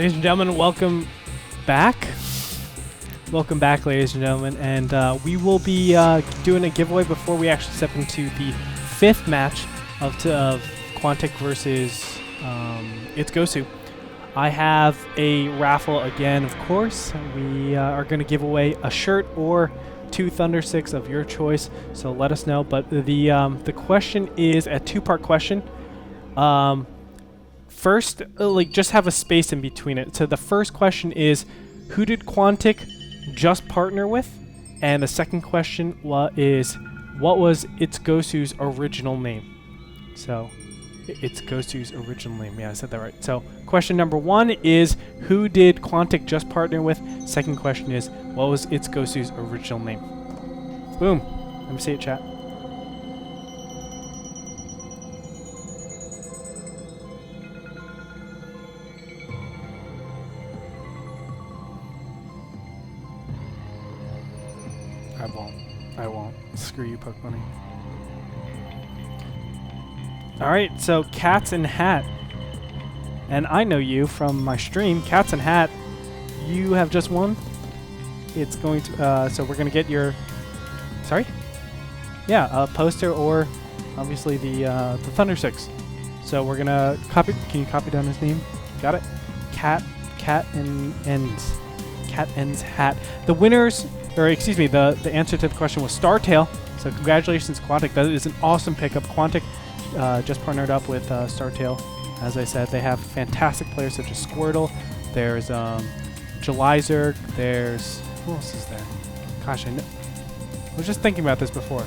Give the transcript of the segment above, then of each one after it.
Ladies and gentlemen, welcome back. Welcome back, ladies and gentlemen. And we will be doing a giveaway before we actually step into the fifth match of Quantic versus ItsGosu. I have a raffle again, of course. We are going to give away a shirt or 2 Thunder Sticks of your choice, so let us know. But the question is a 2-part question. First, just have a space in between it. So the first question is, who did Quantic just partner with? And the second question is, what was ItsGosu's original name? So, ItsGosu's original name. Yeah, I said that right. So, question number 1 is, who did Quantic just partner with? Second question is, what was ItsGosu's original name? Boom. Let me see it, chat. I won't. Screw you, Poke Money. Alright, so CatZ and Hat. And I know you from my stream. CatZ and Hat, you have just won. It's going to, so we're going to get your, sorry? Yeah, a poster or obviously the Thunder Sticks. So we're going to copy, can you copy down his name? Got it? CatZ and Hat. The winners, or excuse me, the answer to the question was StarTale. So congratulations, Quantic. That is an awesome pickup. Quantic just partnered up with StarTale. As I said, they have fantastic players such as Squirtle. There's Jelizerg. There's, who else is there? Gosh, I was just thinking about this before.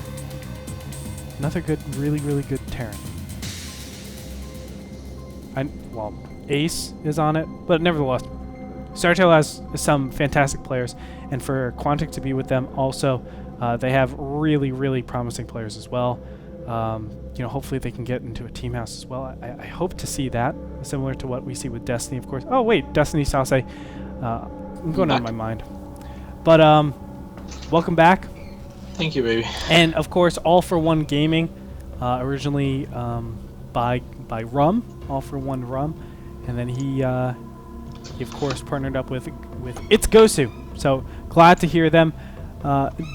Another good, really, really good Terran. Well, Ace is on it, but nevertheless, StarTale has some fantastic players, and for Quantic to be with them also, they have really, really promising players as well. Hopefully they can get into a team house as well. I hope to see that, similar to what we see with Destiny, of course. Oh, wait, Destiny Sase. I'm going out of my mind. But welcome back. Thank you, baby. And, of course, All For One Gaming, originally by Rum, All For One Rum, and then he of course partnered up with ItsGosu. So glad to hear them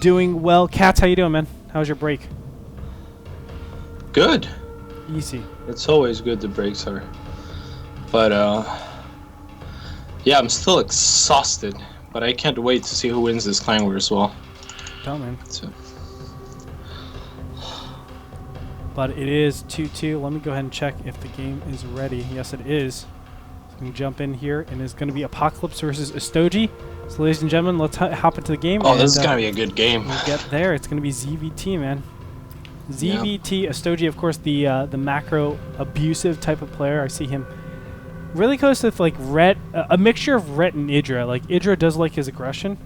doing well. CatZ, how you doing, man? How's your break? Good. Easy. It's always good to break, sir. But yeah, I'm still exhausted. But I can't wait to see who wins this clan war as well. Tell man. So. But it is 2-2. Let me go ahead and check if the game is ready. Yes, it is. We can jump in here, and it's going to be Apocalypse versus Estoji. So, ladies and gentlemen, let's hop into the game. Oh, this is going to be a good game. We'll get there. It's going to be ZVT, man. ZVT, Estoji, of course, the macro abusive type of player. I see him really close with like Ret, a mixture of Ret and Idra. Like Idra does like his aggression.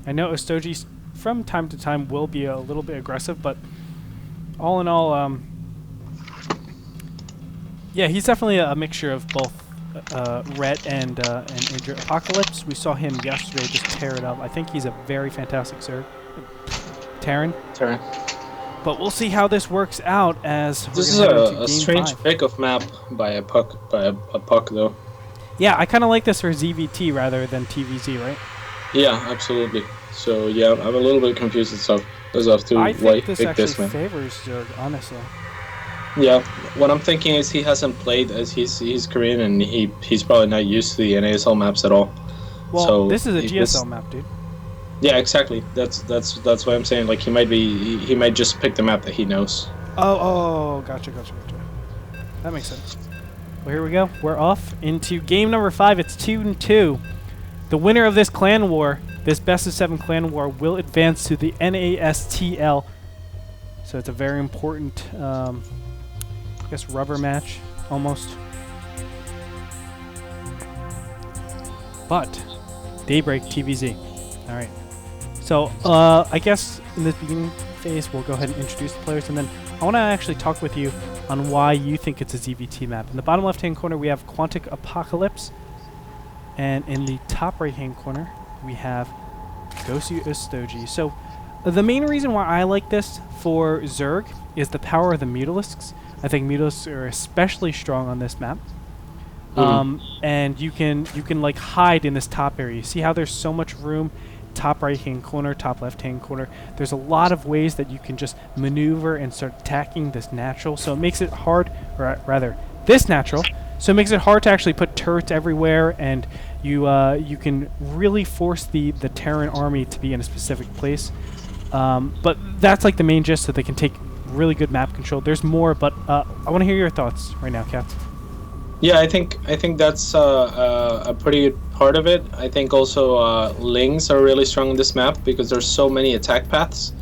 I know Estoji from time to time will be a little bit aggressive, but all in all, yeah, he's definitely a mixture of both. Ret and Idra. Apocalypse, we saw him yesterday just tear it up. I think he's a very fantastic Terran. But we'll see how this works out as this is a strange pick of map by a puck though. Yeah, I kind of like this for ZVT rather than TVZ, right? Yeah, absolutely. So yeah, I'm a little bit confused as to why he picked this man. Favors Zerg, honestly. Yeah, what I'm thinking is he hasn't played as he's Korean and he's probably not used to the NASL maps at all. Well, so this is a GSL map, dude. Yeah, exactly. That's what I'm saying. Like he might just pick the map that he knows. Oh, gotcha. That makes sense. Well, here we go. We're off into game number 5. It's 2-2. The winner of this clan war, this best of 7 clan war, will advance to the NASTL. So it's a very important. I guess rubber match, almost. But Daybreak TVZ. All right. So I guess in this beginning phase, we'll go ahead and introduce the players, and then I want to actually talk with you on why you think it's a ZVT map. In the bottom left-hand corner, we have Quantic Apocalypse, and in the top right-hand corner, we have Gosu Estoji. So the main reason why I like this for Zerg is the power of the Mutalisks. I think Mutalisks are especially strong on this map. And you can like hide in this top area. You see how there's so much room, top right hand corner, top left hand corner. There's a lot of ways that you can just maneuver and start attacking this natural. So it makes it hard, or rather, this natural. So it makes it hard to actually put turrets everywhere, and you can really force the Terran army to be in a specific place. But that's like the main gist, so they can take really good map control. There's more, but I want to hear your thoughts right now, CatZ. Yeah, I think that's a pretty good part of it. I think also Lings are really strong on this map because there's so many attack paths,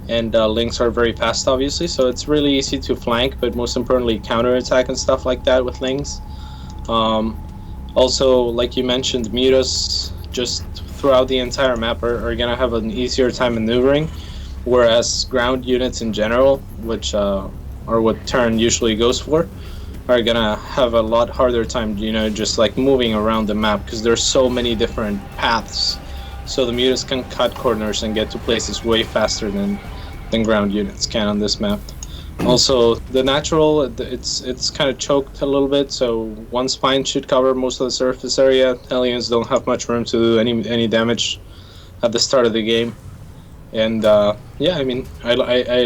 and Lings are very fast, obviously. So it's really easy to flank, but most importantly, counterattack and stuff like that with Lings. Also, like you mentioned, Mutas just throughout the entire map are gonna have an easier time maneuvering, whereas ground units in general, which are what Terran usually goes for, are gonna have a lot harder time, just like moving around the map because there's so many different paths. So the Mutas can cut corners and get to places way faster than ground units can on this map. Also, the natural, it's kind of choked a little bit, so one spine should cover most of the surface area. Hellions don't have much room to do any damage at the start of the game. And yeah, I mean, I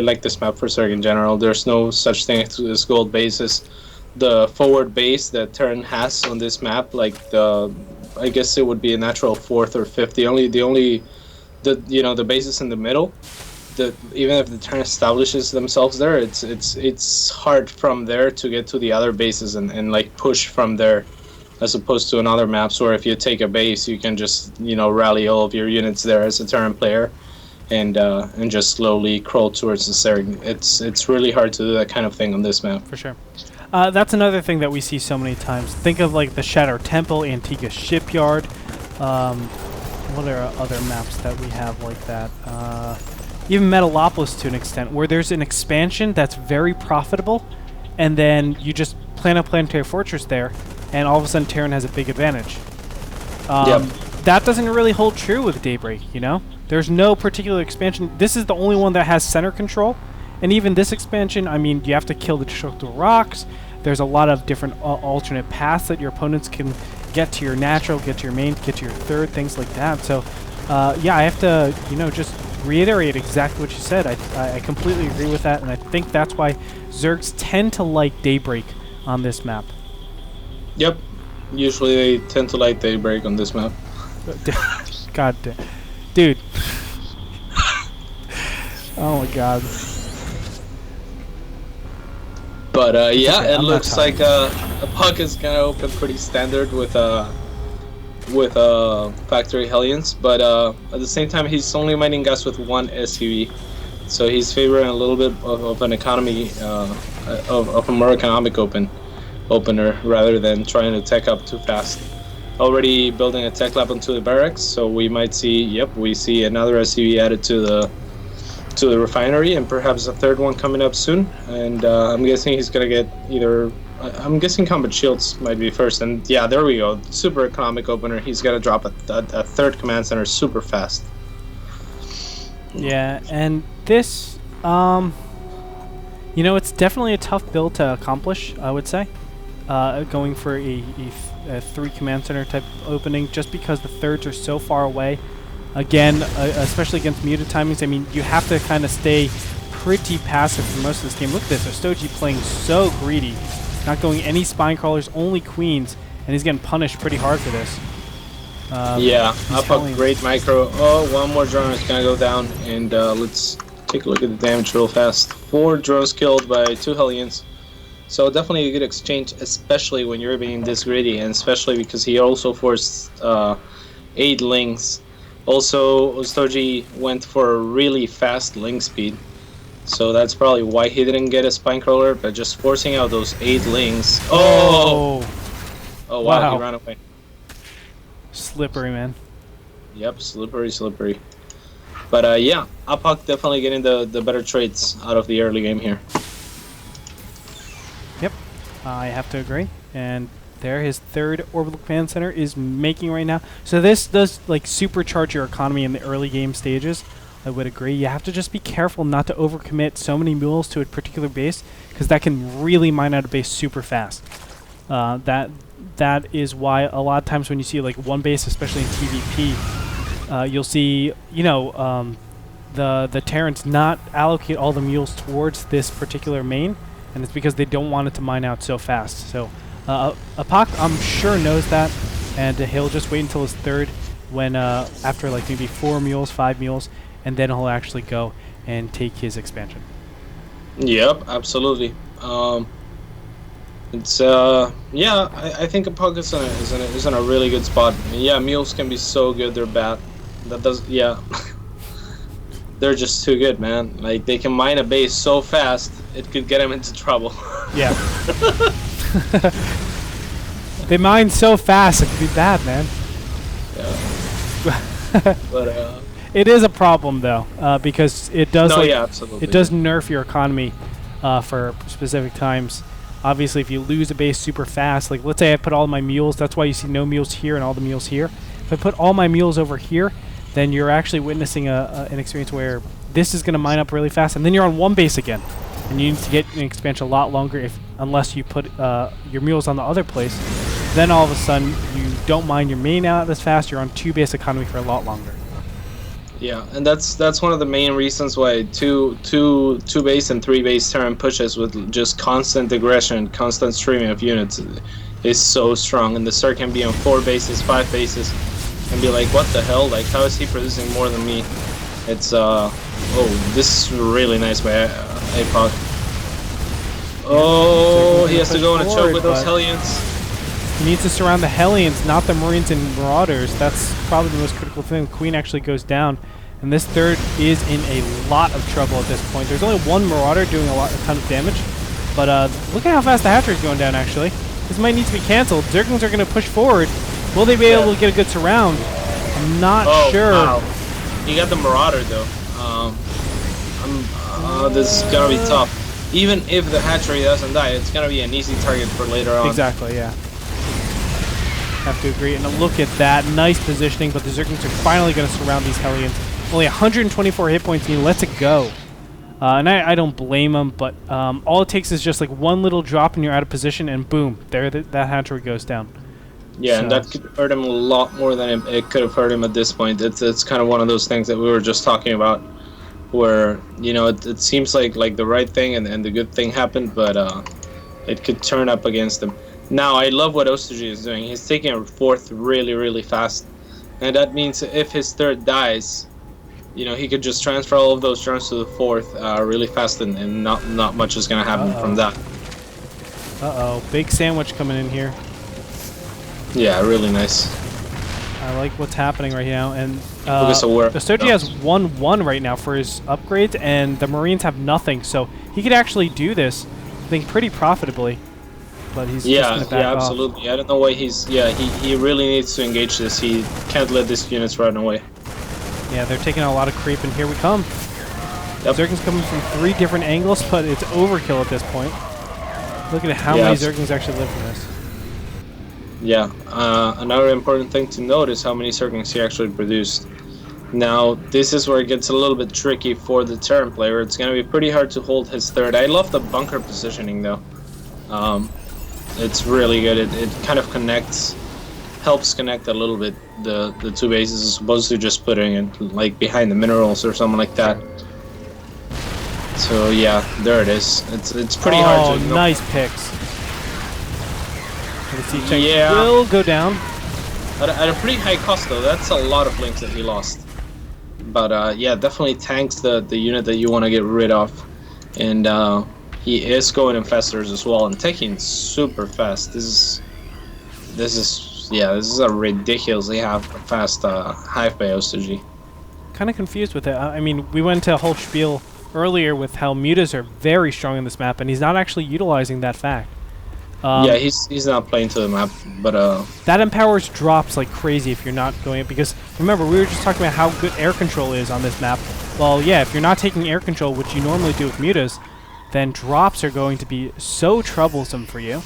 like this map for Zerg in general. There's no such thing as gold bases. The forward base that Terran has on this map, like I guess it would be a natural 4th or 5th. The bases in the middle. Even if the Terran establishes themselves there, it's hard from there to get to the other bases and like push from there, as opposed to in other maps where if you take a base, you can just rally all of your units there as a Terran player, and just slowly crawl towards the Zerg. It's really hard to do that kind of thing on this map. For sure. That's another thing that we see so many times. Think of like the Shadow Temple, Antigua Shipyard. What are other maps that we have like that? Even Metalopolis to an extent, where there's an expansion that's very profitable, and then you just plant a planetary fortress there, and all of a sudden Terran has a big advantage. That doesn't really hold true with Daybreak, There's no particular expansion. This is the only one that has center control, and even this expansion, I mean, you have to kill the destructible rocks. There's a lot of different alternate paths that your opponents can get to your natural, get to your main, get to your third, things like that. So, yeah, I have to, just reiterate exactly what you said. I completely agree with that, and I think that's why Zergs tend to like Daybreak on this map. Yep. Usually they tend to like Daybreak on this map. God damn. Dude. Oh my god. But yeah, it looks like a puck is gonna open pretty standard with Factory Hellions, but at the same time he's only mining gas with one SUV, so he's favoring a little bit of an economy, of a more economic opener rather than trying to tech up too fast. Already building a tech lab onto the barracks, so we might see, we see another SUV added to the refinery, and perhaps a third one coming up soon. And I'm guessing he's gonna get I'm guessing combat shields might be first, and yeah, there we go. Super economic opener. He's gonna drop a third command center super fast. Yeah, and this, it's definitely a tough build to accomplish, I would say. Going for a 3 command center type opening, just because the thirds are so far away. Again, especially against muted timings, I mean, you have to kind of stay pretty passive for most of this game. Look at this, Ostoji playing so greedy. Not going any spine crawlers, only queens, and he's getting punished pretty hard for this. Yeah, up a great micro. Oh, one more drone is gonna go down, and let's take a look at the damage real fast. 4 drones killed by 2 Hellions. So definitely a good exchange, especially when you're being this greedy, and especially because he also forced 8 Lings. Also, Ostoji went for a really fast Ling speed. So that's probably why he didn't get a spine crawler, but just forcing out those 8 Lings. Oh! Oh wow, he ran away. Slippery, man. Yep, slippery. But yeah, Apak definitely getting the better traits out of the early game here. Yep, I have to agree. And there, his third orbital command center is making right now. So this does like supercharge your economy in the early game stages. I would agree. You have to just be careful not to overcommit so many mules to a particular base, because that can really mine out a base super fast. that is why a lot of times when you see like one base, especially in PvP, you'll see, you know, the Terrans not allocate all the mules towards this particular main, and it's because they don't want it to mine out so fast. So Apoc, I'm sure, knows that, and he'll just wait until his third, when after like maybe 4 mules, 5 mules, and then he'll actually go and take his expansion. Yep, absolutely. It's yeah, I think Apoc is in a really good spot. Yeah, mules can be so good, they're bad. That does, yeah. They're just too good, man. Like, they can mine a base so fast, it could get them into trouble. Yeah. They mine so fast, it could be bad, man. Yeah. But it is a problem though, because it does yeah, absolutely. it does nerf your economy for specific times. Obviously, if you lose a base super fast, like let's say I put all my mules, that's why you see no mules here and all the mules here. If I put all my mules over here, then you're actually witnessing an experience where this is going to mine up really fast, and then you're on one base again, and you need to get an expansion a lot longer unless you put your mules on the other place. Then all of a sudden, you don't mine your main out as fast. You're on 2 base economy for a lot longer. Yeah, and that's one of the main reasons why two base and 3 base Terran pushes with just constant aggression, constant streaming of units is so strong. And the Zerg can be on 4 bases, 5 bases, and be like, what the hell? Like, how is he producing more than me? It's oh, this is really nice by Apoc. Oh, he has to go on a choke with those Hellions. He needs to surround the Hellions, not the Marines and Marauders. That's probably the most critical thing. The Queen actually goes down, and this third is in a lot of trouble at this point. There's only 1 Marauder doing a ton of damage, but look at how fast the hatchery is going down, actually. This might need to be canceled. Zerglings are going to push forward. Will they be able to get a good surround? I'm not sure. Wow. You got the Marauder, though. This is going to be tough. Even if the hatchery doesn't die, it's going to be an easy target for later on. Exactly, yeah. Have to agree. And look at that. Nice positioning, but the Zerglings are finally going to surround these Hellions. Only 124 hit points, and he lets it go. And I don't blame him, but all it takes is just like 1 little drop and you're out of position, and boom, there that hatchery goes down. Yeah, so. And that could hurt him a lot more than it could have hurt him at this point. It's kind of one of those things that we were just talking about, where, you know, it seems like the right thing and the good thing happened, but it could turn up against him. Now, I love what Ostoji is doing. He's taking a 4th really, really fast. And that means if his 3rd dies, you know, he could just transfer all of those turns to the 4th really fast, and not much is going to happen from that. Uh-oh. Big sandwich coming in here. Yeah, really nice. I like what's happening right now. And Ostoji has 1-1 right now for his upgrades, and the Marines have nothing. So he could actually do this, I think, pretty profitably. But he's just gonna back off. Absolutely. I don't know why he's... Yeah, he really needs to engage this. He can't let these units run away. Yeah, they're taking a lot of creep, and here we come. Yep. Zerglings coming from 3 different angles, but it's overkill at this point. Look at how many Zerglings actually live from this. Yeah, another important thing to note is how many Zerglings he actually produced. Now, this is where it gets a little bit tricky for the Terran player. It's going to be pretty hard to hold his 3rd. I love the bunker positioning, though. It's really good. It kind of helps connect a little bit the 2 bases, as opposed to just putting it like behind the minerals or something like that. So yeah, there it is. It's pretty hard to... Oh, nice picks. Yeah, will go down at a pretty high cost, though. That's a lot of links that he lost. But yeah, definitely tanks the unit that you want to get rid of, and he is going infestors as well and taking super fast. This is a ridiculously fast hive by Ostoji. Kind of confused with it. I mean, we went to a whole spiel earlier with how mutas are very strong in this map, and he's not actually utilizing that fact. Yeah, he's not playing to the map, but that empowers drops like crazy if you're not going it, because remember, we were just talking about how good air control is on this map. Well, yeah, if you're not taking air control, which you normally do with mutas, then drops are going to be so troublesome for you.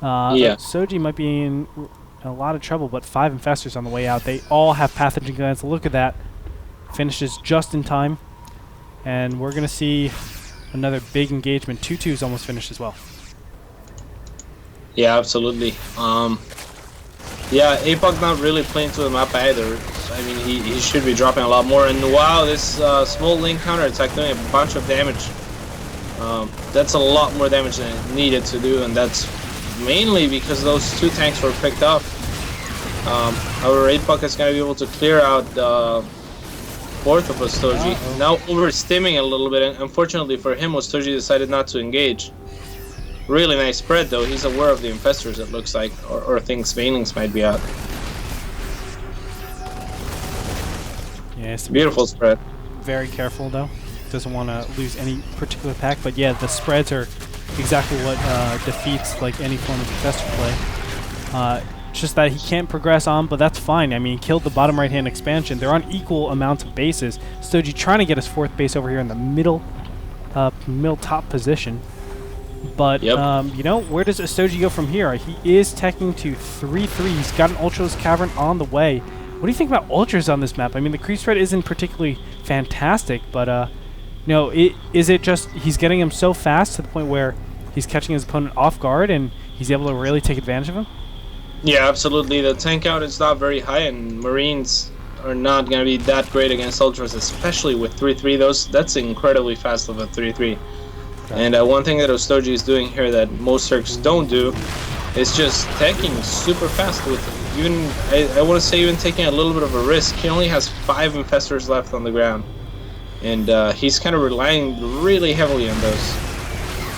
Yeah. Soji might be in a lot of trouble, but 5 infestors on the way out. They all have pathogen glands. Look at that. Finishes just in time. And we're going to see another big engagement. 2-2's almost finished as well. Yeah, absolutely. Yeah, APOC not really playing to the map either. I mean, he should be dropping a lot more. And wow, this small link counter attack doing a bunch of damage. That's a lot more damage than it needed to do, and that's mainly because those 2 tanks were picked up. Our APOC is going to be able to clear out the 4th of Ostoji. Now overstimming a little bit, and unfortunately for him, Ostoji decided not to engage. Really nice spread though. He's aware of the infestors, it looks like, or thinks Banelings might be out. Yeah, it's beautiful spread. Very careful though. Doesn't want to lose any particular pack, but yeah, the spreads are exactly what defeats like any form of infestor play. Just that he can't progress on, but that's fine. I mean, he killed the bottom right-hand expansion. They're on equal amounts of bases. Stoji trying to get his 4th base over here in the middle top position. But, you know, where does Ostoji go from here? He is teching to 3-3. He's got an Ultralisk Cavern on the way. What do you think about Ultras on this map? I mean, the creep spread isn't particularly fantastic, but, you know, is it just he's getting him so fast to the point where he's catching his opponent off guard and he's able to really take advantage of him? Yeah, absolutely. The tank count is not very high, and Marines are not going to be that great against Ultras, especially with 3-3. That's incredibly fast of a 3-3. And one thing that Ostoji is doing here that most Circs don't do is just tanking super fast with even, I want to say, even taking a little bit of a risk. He only has 5 infestors left on the ground, and he's kind of relying really heavily on those.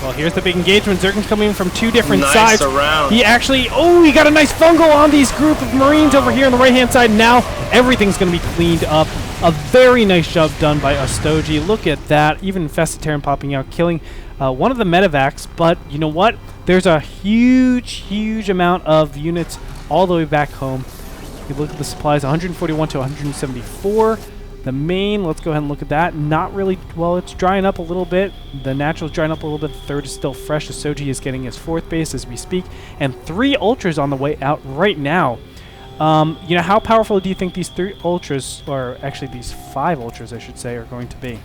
Well, here's the big engagement. Zerkin's coming in from 2 different nice sides. Around. He actually, he got a nice fungal on these group of Marines over here on the right-hand side. Now everything's going to be cleaned up. A very nice job done by Ostoji. Look at that. Even Infestaterran popping out, killing one of the medevacs. But you know what? There's a huge amount of units all the way back home. You look at the supplies, 141 to 174. The main, let's go ahead and look at that. Not really, well, it's drying up a little bit. The natural's drying up a little bit. The 3rd is still fresh. Ostoji is getting his 4th base as we speak. And 3 Ultras on the way out right now. You know, how powerful do you think these 3 Ultras, or actually these 5 Ultras, I should say, are going to be?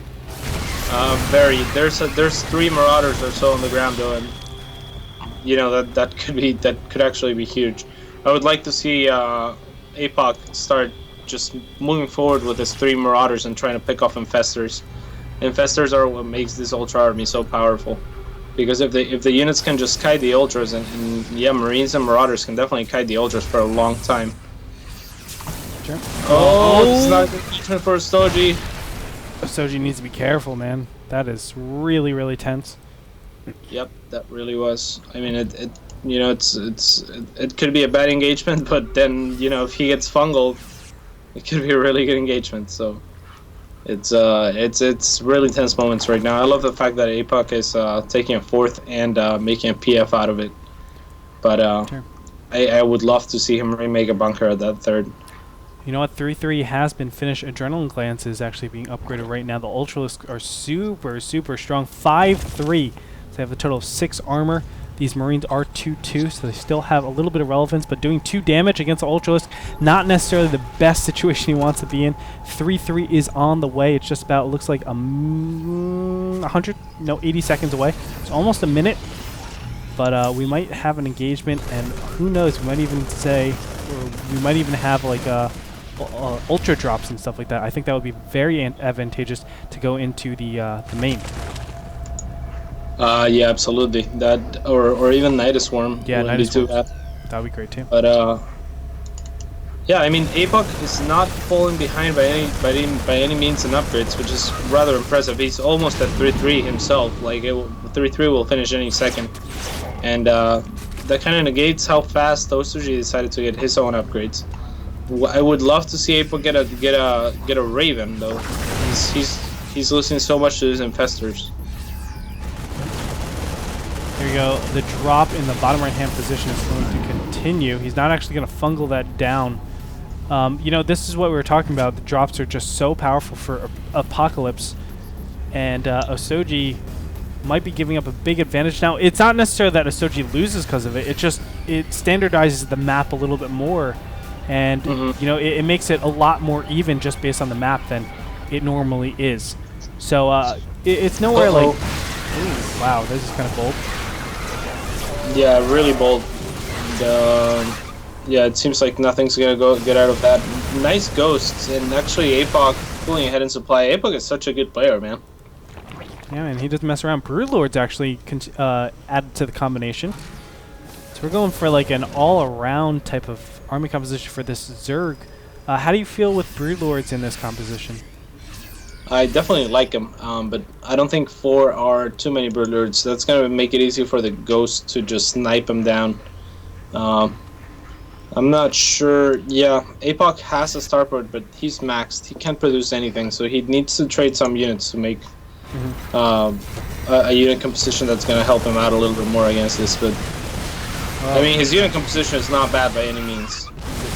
Very. There's 3 Marauders or so on the ground though, and you know that could actually be huge. I would like to see APOC start just moving forward with his 3 Marauders and trying to pick off Infestors. Infestors are what makes this Ultra army so powerful. Because if the units can just kite the Ultras, and yeah, Marines and Marauders can definitely kite the Ultras for a long time. Sure. It's not good engagement for Ostoji. Ostoji needs to be careful, man. That is really tense. Yep, that really was. I mean, it you know, it could be a bad engagement, but then, you know, if he gets fungal, it could be a really good engagement. So it's really tense moments right now. I love the fact that APOC is taking a 4th and making a PF out of it. But sure. I would love to see him remake a bunker at that 3rd. You know what? 3-3 has been finished. Adrenaline Glance is actually being upgraded right now. The Ultralisks are super strong. 5-3. So they have a total of 6 armor. These Marines are 2-2, so they still have a little bit of relevance, but doing 2 damage against the Ultralisk, not necessarily the best situation he wants to be in. 3-3 is on the way. It's just about, it looks like 80 seconds away. It's almost a minute, but we might have an engagement, and who knows, we might even say, or we might even have like ultra drops and stuff like that. I think that would be very advantageous to go into the main. Yeah, absolutely. That or even Nidus Swarm. Yeah, Nidus Swarm. That would be great too. But yeah, I mean, APOC is not falling behind by any means in upgrades, which is rather impressive. He's almost at 3-3 himself. Like 3-3 will finish any second, and that kind of negates how fast Ostoji decided to get his own upgrades. I would love to see APOC get a Raven though. He's losing so much to his infestors. There you go. The drop in the bottom right-hand position is going to continue. He's not actually going to fungal that down. You know, this is what we were talking about. The drops are just so powerful for Apocalypse. And Ostoji might be giving up a big advantage. Now, it's not necessarily that Ostoji loses because of it. It standardizes the map a little bit more. And, you know, it makes it a lot more even just based on the map than it normally is. So it's nowhere like... Ooh, wow, this is kind of bold. Yeah, really bold. Yeah, it seems like nothing's gonna get out of that. Nice ghosts, and actually APOC pulling ahead in supply. APOC is such a good player, man. Yeah, man, he doesn't mess around. Broodlord's actually added to the combination. So we're going for like an all-around type of army composition for this Zerg. How do you feel with Broodlords in this composition? I definitely like him, but I don't think 4 are too many Broodlords. That's gonna make it easy for the Ghost to just snipe him down. I'm not sure. Yeah, APOC has a starport, but he's maxed. He can't produce anything, so he needs to trade some units to make a unit composition that's going to help him out a little bit more against this. But I mean, his unit composition is not bad by any means.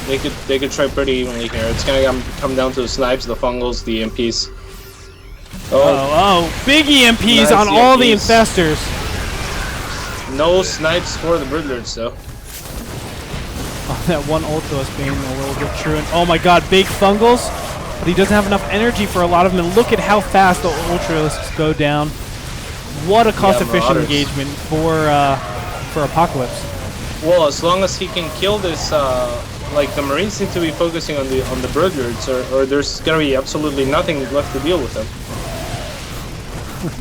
They could trade pretty evenly here. It's going to come down to the snipes, the fungals, the EMPs. Oh, big EMPs nice on EMPs. All the infestors. No snipes for the Broodlords, though. Oh, that one Ultimus being a little bit true. And oh my god, big fungals. But he doesn't have enough energy for a lot of them. And look at how fast the Ultralisks go down. What a cost-efficient engagement for Apocalypse. Well, as long as he can kill this, like the Marines seem to be focusing on the Broodlords, or there's gonna be absolutely nothing left to deal with them.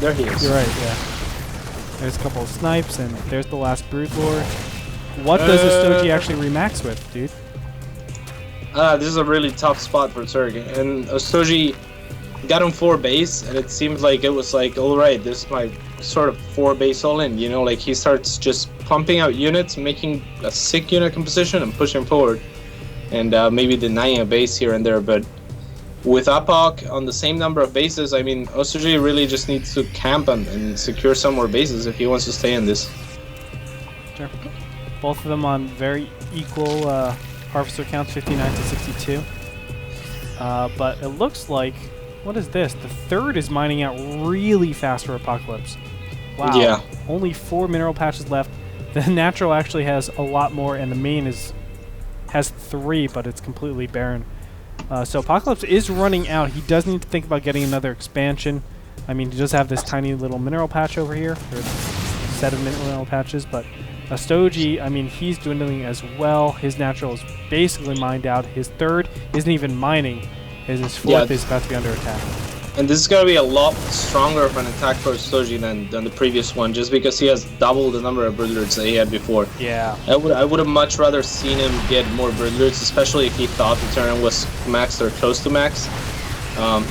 There he is. You're right, yeah. There's a couple of snipes, and there's the last Broodlord. What does Astoji actually remax with, dude? This is a really tough spot for Zerg, and Astoji got him 4 base, and it seemed like it was like, alright, this is my sort of 4 base all-in, you know, like he starts just pumping out units, making a sick unit composition and pushing forward, and maybe denying a base here and there, but with APOC on the same number of bases, I mean, Astoji really just needs to camp and secure some more bases if he wants to stay in this. Sure. Both of them on very equal harvester counts, 59 to 62. But it looks like, what is this? The third is mining out really fast for Apocalypse. Wow. Yeah. Only 4 mineral patches left. The natural actually has a lot more, and the main has 3, but it's completely barren. So Apocalypse is running out. He does need to think about getting another expansion. I mean, he does have this tiny little mineral patch over here, or set of mineral patches, but Astoji, I mean, he's dwindling as well. His natural is basically mined out. His third isn't even mining. His fourth is about to be under attack. And this is going to be a lot stronger of an attack for Astoji than the previous one, just because he has double the number of Broodlords that he had before. Yeah. I would have much rather seen him get more Broodlords, especially if he thought the turn was maxed or close to max.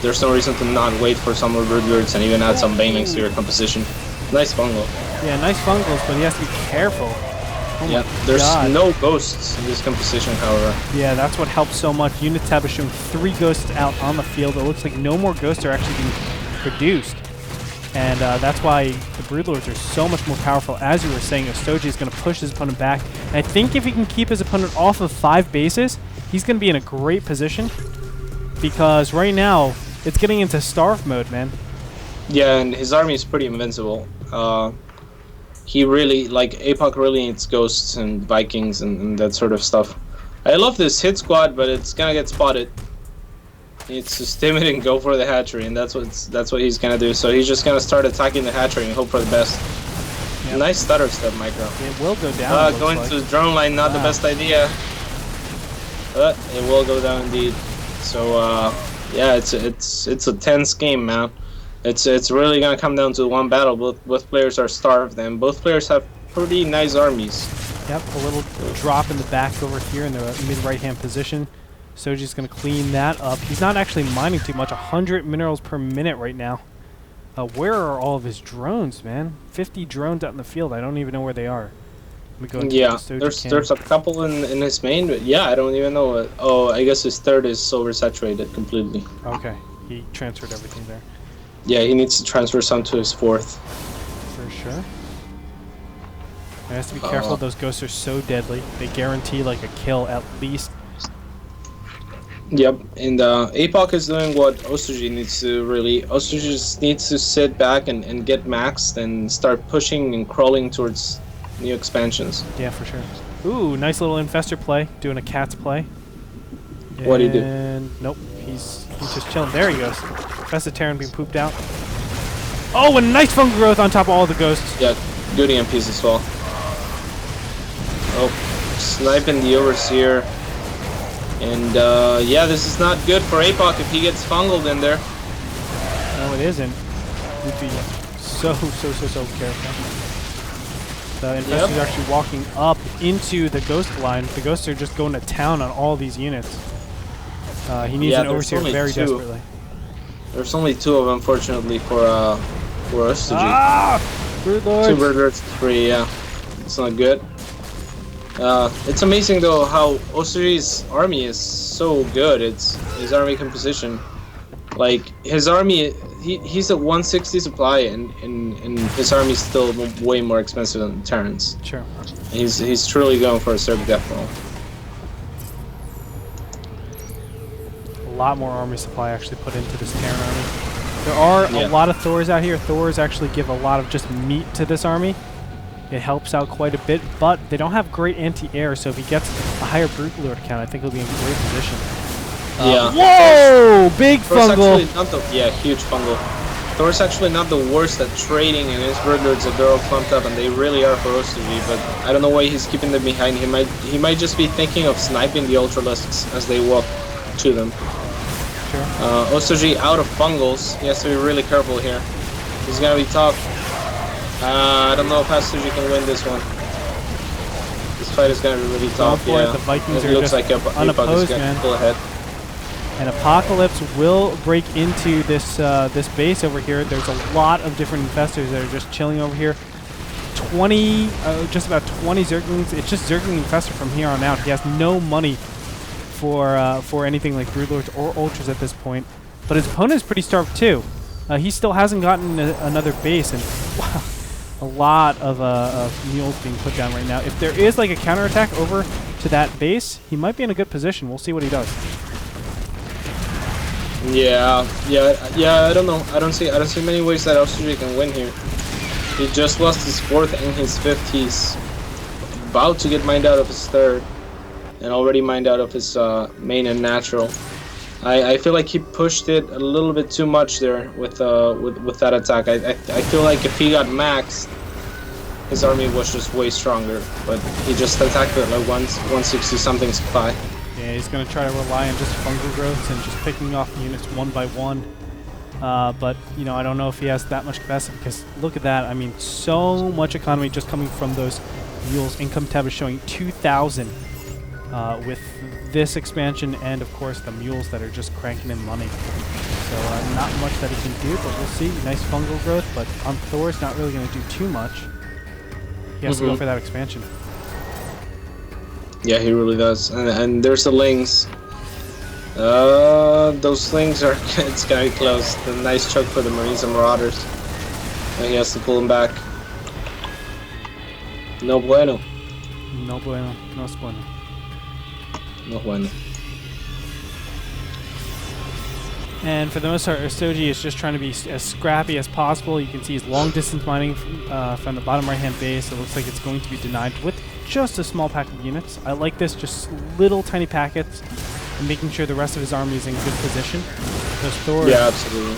There's no reason to not wait for some more Broodlords and even add some banelings to your composition. Nice fungal. Yeah, nice fungals, but he has to be careful. Oh yeah, there's no ghosts in this composition, however. Yeah, that's what helps so much. Unit tab is showing 3 ghosts out on the field. It looks like no more ghosts are actually being produced. And that's why the Broodlords are so much more powerful. As you were saying, Astoji is going to push his opponent back. And I think if he can keep his opponent off of 5 bases, he's going to be in a great position. Because right now, it's getting into starve mode, man. Yeah, and his army is pretty invincible. He really, like, APOC really needs ghosts and Vikings and that sort of stuff. I love this hit squad, but it's gonna get spotted. He needs to stim it and go for the hatchery, and that's what he's gonna do. So he's just gonna start attacking the hatchery and hope for the best. Yep. Nice stutter step, Micro. It will go down. Going to the drone line, not the best idea. But it will go down indeed. So yeah, it's a tense game, man. It's really gonna come down to one battle. Both players are starved, and both players have pretty nice armies. Yep, a little drop in the back over here in the mid-right-hand position. Soji's gonna clean that up. He's not actually mining too much. 100 minerals per minute right now. Where are all of his drones, man? 50 drones out in the field. I don't even know where they are. Yeah, there's a couple in his main, but yeah, I don't even know. Oh, I guess his third is oversaturated completely. Okay, he transferred everything there. Yeah, he needs to transfer some to his fourth. For sure. He has to be careful. Those ghosts are so deadly. They guarantee like a kill at least. Yep, and APOC is doing what Astoji needs to really. Astoji just needs to sit back and get maxed and start pushing and crawling towards new expansions. Yeah, for sure. Ooh, nice little infestor play. Doing a CatZ play. What did he do? And nope, he's just chilling. There he goes. Terran being pooped out. Oh, and nice fungal growth on top of all the ghosts. Yeah, good EMPs as well. Oh, sniping the Overseer. And yeah, this is not good for APOC if he gets fungled in there. No, it isn't. We'd be so careful. The Infestor's actually walking up into the Ghost line. The Ghosts are just going to town on all these units. He needs an Overseer very desperately. There's only 2 of them, unfortunately, for us. Broodlords. 2 Broodlords, 3, yeah. It's not good. It's amazing, though, how Osuji's army is so good. It's his army composition. Like, his army, he's at 160 supply, and his army is still way more expensive than Terran's. Sure. He's truly going for a certain death roll. A lot more army supply actually put into this Terran army. There are a lot of Thors out here. Thors actually give a lot of just meat to this army. It helps out quite a bit, but they don't have great anti-air, so if he gets a higher Brute Lord count, I think he'll be in great position. Whoa! Big fungal! Huge fungal. Thor's actually not the worst at trading, and his Brute Lords are all clumped up, and they really are for Osuji, but I don't know why he's keeping them behind. He might just be thinking of sniping the Ultralisks as they walk to them. Sure. Osuji out of fungals. He has to be really careful here. He's gonna be tough. I don't know if Osuji can win this one. This fight is gonna be really tough. The Vikings are just unopposed, man. Pull ahead. And Apocalypse will break into this this base over here. There's a lot of different infestors that are just chilling over here. 20, just about 20 Zerglings. It's just Zergling infestor from here on out. He has no money for anything like Broodlords or Ultras at this point. But his opponent is pretty starved too. He still hasn't gotten another base, and wow, a lot of mules being put down right now. If there is like a counterattack over to that base, he might be in a good position. We'll see what he does. Yeah. I don't know. I don't see many ways that Osuji can win here. He just lost his 4th and his 5th. He's about to get mined out of his 3rd, and already mined out of his main and natural. I feel like he pushed it a little bit too much there with that attack. I feel like if he got maxed, his army was just way stronger. But he just attacked it like 160 something supply. Yeah, he's going to try to rely on just fungal growths and just picking off units one by one. But, you know, I don't know if he has that much capacity, because look at that. I mean, so much economy just coming from those mules. Income tab is showing 2,000 with this expansion, and, of course, the mules that are just cranking in money. So not much that he can do, but we'll see. Nice fungal growth, but on Thor, it's not really going to do too much. He has to go for that expansion. Yeah, he really does. And there's the Lings. Those Lings are... it's gonna be close. The nice choke for the Marines and Marauders. And he has to pull them back. No bueno. No bueno. No es bueno. No bueno. And for the most part, Osuji is just trying to be as scrappy as possible. You can see he's long distance mining from the bottom right hand base. It looks like it's going to be denied with just a small pack of units. I like this, just little tiny packets, and making sure the rest of his army is in good position. Those Thors, yeah, absolutely.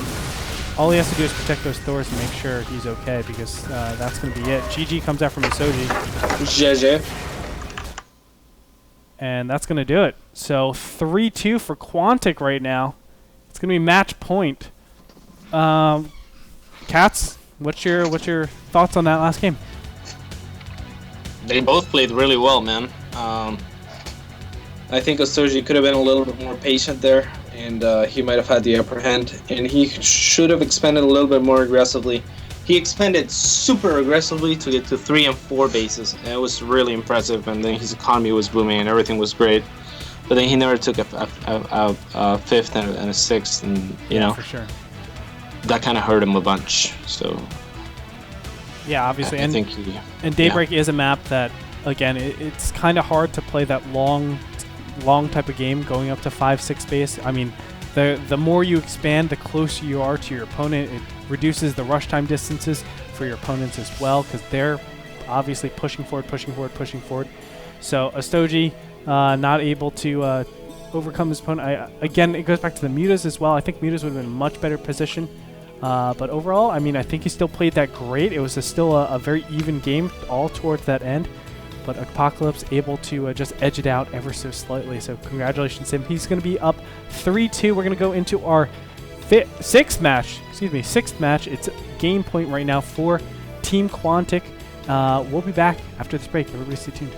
all he has to do is protect those Thors and make sure he's okay, because that's going to be it. GG comes out from Osuji. GG. And that's going to do it. So 3-2 for Quantic right now. It's going to be match point. CatZ, what's your thoughts on that last game? They both played really well, man. I think Osuji could have been a little bit more patient there, and he might have had the upper hand, and he should have expanded a little bit more aggressively. He expanded super aggressively to get to 3 and 4 bases, and it was really impressive, and then his economy was booming and everything was great. But then he never took a 5th and a 6th, and you know, for sure, that kind of hurt him a bunch. So yeah, obviously, I think and Daybreak is a map that, again, it's kind of hard to play that long type of game going up to 5-6 base. I mean, the more you expand, the closer you are to your opponent. It reduces the rush time distances for your opponents as well, because they're obviously pushing forward. So Osuji not able to overcome his opponent. Again, it goes back to the Mutas as well. I think Mutas would have been in a much better position. But overall, I mean, I think he still played that great. It was still a very even game all towards that end. but Apocalypse able to just edge it out ever so slightly. So congratulations to him. He's going to be up 3-2. We're going to go into our sixth match. It's game point right now for Team Quantic. We'll be back after this break. Everybody stay tuned.